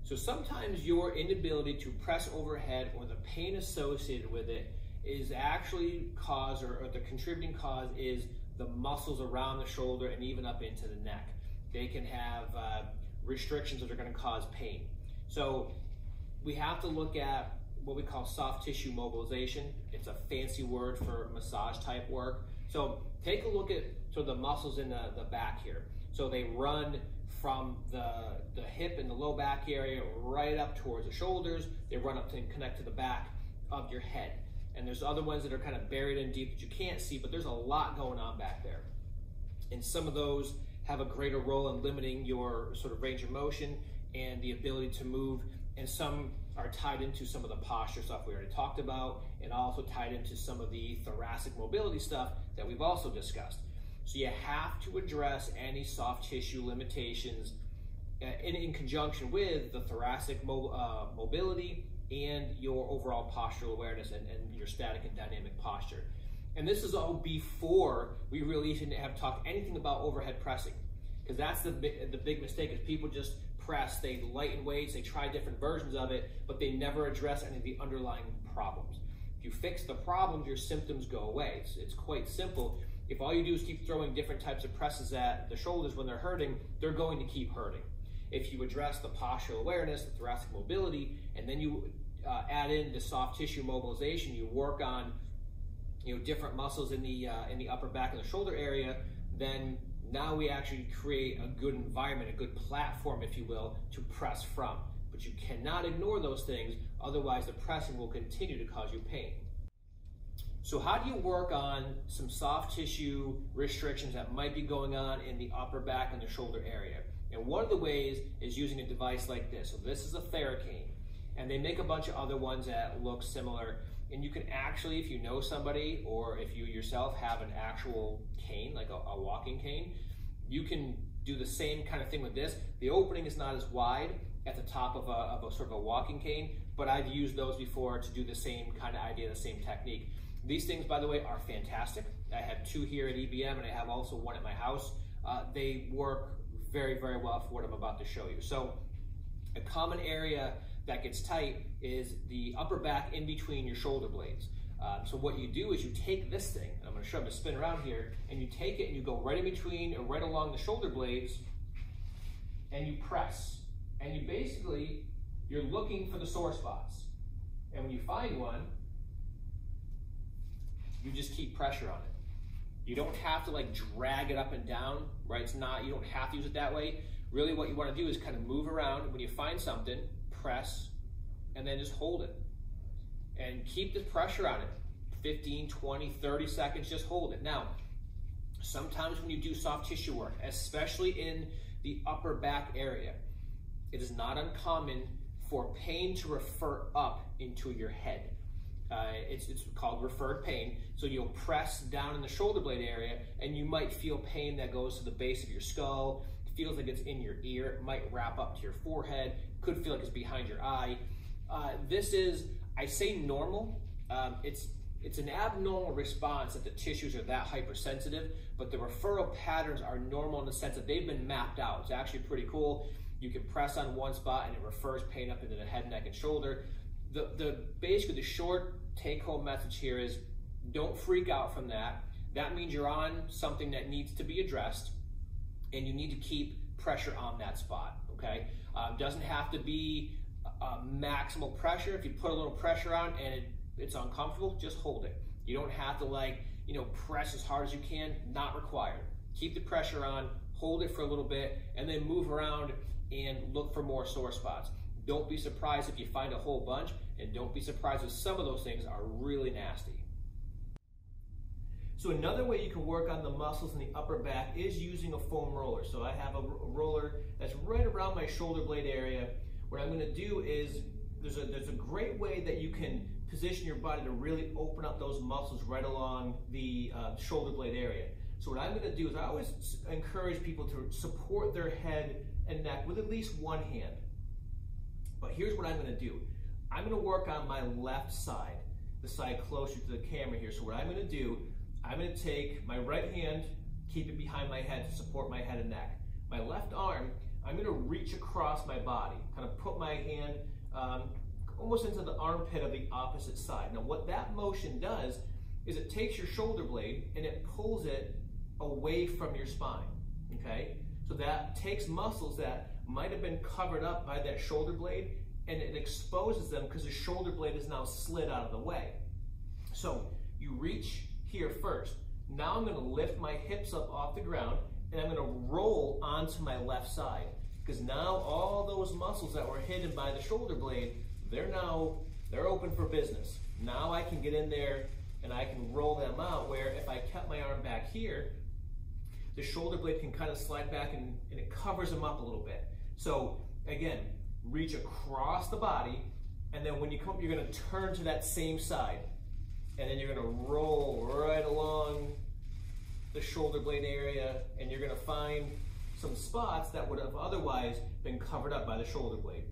So sometimes your inability to press overhead or the pain associated with it is actually or the contributing cause is the muscles around the shoulder and even up into the neck. They can have restrictions that are going to cause pain. So we have to look at what we call soft tissue mobilization. It's a fancy word for massage type work. So take a look at the muscles in the back here. So they run from the hip and the low back area right up towards the shoulders. They run up and connect to the back of your head. And there's other ones that are kind of buried in deep that you can't see, but there's a lot going on back there. And some of those have a greater role in limiting your sort of range of motion and the ability to move. And some are tied into some of the posture stuff we already talked about, and also tied into some of the thoracic mobility stuff that we've also discussed. So you have to address any soft tissue limitations in conjunction with the thoracic mobility and your overall postural awareness and your static and dynamic posture. And this is all before we really even have talked anything about overhead pressing, because that's the big mistake is people just press, they lighten weights, they try different versions of it, but they never address any of the underlying problems. If you fix the problems, your symptoms go away. It's quite simple. If all you do is keep throwing different types of presses at the shoulders when they're hurting, they're going to keep hurting. If you address the postural awareness, the thoracic mobility, and then you add in the soft tissue mobilization, you work on different muscles in the upper back and the shoulder area, then now we actually create a good environment, a good platform, if you will, to press from. But you cannot ignore those things, otherwise the pressing will continue to cause you pain. So how do you work on some soft tissue restrictions that might be going on in the upper back and the shoulder area? And one of the ways is using a device like this. So this is a TheraCane, and they make a bunch of other ones that look similar. And you can actually, if you know somebody or if you yourself have an actual cane, like a walking cane, you can do the same kind of thing with this. The opening is not as wide at the top of a sort of a walking cane, but I've used those before to do the same kind of idea, the same technique. These things, by the way, are fantastic. I have two here at EBM, and I have also one at my house. They work very, very well for what I'm about to show you. So a common area that gets tight is the upper back in between your shoulder blades. So what you do is you take this thing, and I'm going to show them to spin around here, and you take it and you go right in between and right along the shoulder blades, and you press. And you basically, you're looking for the sore spots. And when you find one, you just keep pressure on it. You don't have to like drag it up and down, right? You don't have to use it that way. Really what you want to do is kind of move around. When you find something, press, and then just hold it. And keep the pressure on it. 15, 20, 30 seconds, just hold it. Now, sometimes when you do soft tissue work, especially in the upper back area, it is not uncommon for pain to refer up into your head. It's called referred pain. So you'll press down in the shoulder blade area and you might feel pain that goes to the base of your skull. It feels like it's in your ear. It might wrap up to your forehead. Could feel like it's behind your eye. This is, I say normal. It's an abnormal response that the tissues are that hypersensitive, but the referral patterns are normal in the sense that they've been mapped out. It's actually pretty cool. You can press on one spot and it refers pain up into the head, neck, and shoulder. Basically the short take-home message here is don't freak out from that. That means you're on something that needs to be addressed, and you need to keep pressure on that spot, okay? Doesn't have to be maximal pressure. If you put a little pressure on and it's uncomfortable, just hold it. You don't have to press as hard as you can, not required. Keep the pressure on, hold it for a little bit, and then move around and look for more sore spots. Don't be surprised if you find a whole bunch, and don't be surprised if some of those things are really nasty. So another way you can work on the muscles in the upper back is using a foam roller. So I have a roller that's right around my shoulder blade area. What I'm going to do is, there's a great way that you can position your body to really open up those muscles right along the shoulder blade area. So what I'm going to do is I always encourage people to support their head and neck with at least one hand. But here's what I'm going to do. I'm going to work on my left side, the side closer to the camera here. So what I'm going to do, I'm going to take my right hand, keep it behind my head to support my head and neck. My left arm, I'm gonna reach across my body, kind of put my hand almost into the armpit of the opposite side. Now what that motion does is it takes your shoulder blade and it pulls it away from your spine, okay? So that takes muscles that might have been covered up by that shoulder blade and it exposes them because the shoulder blade is now slid out of the way. So you reach here first. Now I'm gonna lift my hips up off the ground and I'm gonna roll onto my left side because now all those muscles that were hidden by the shoulder blade, they're open for business. Now I can get in there and I can roll them out where if I kept my arm back here, the shoulder blade can kind of slide back and it covers them up a little bit. So again, reach across the body and then when you come, you're gonna turn to that same side and then you're gonna roll right along the shoulder blade area and you're gonna find some spots that would have otherwise been covered up by the shoulder blade.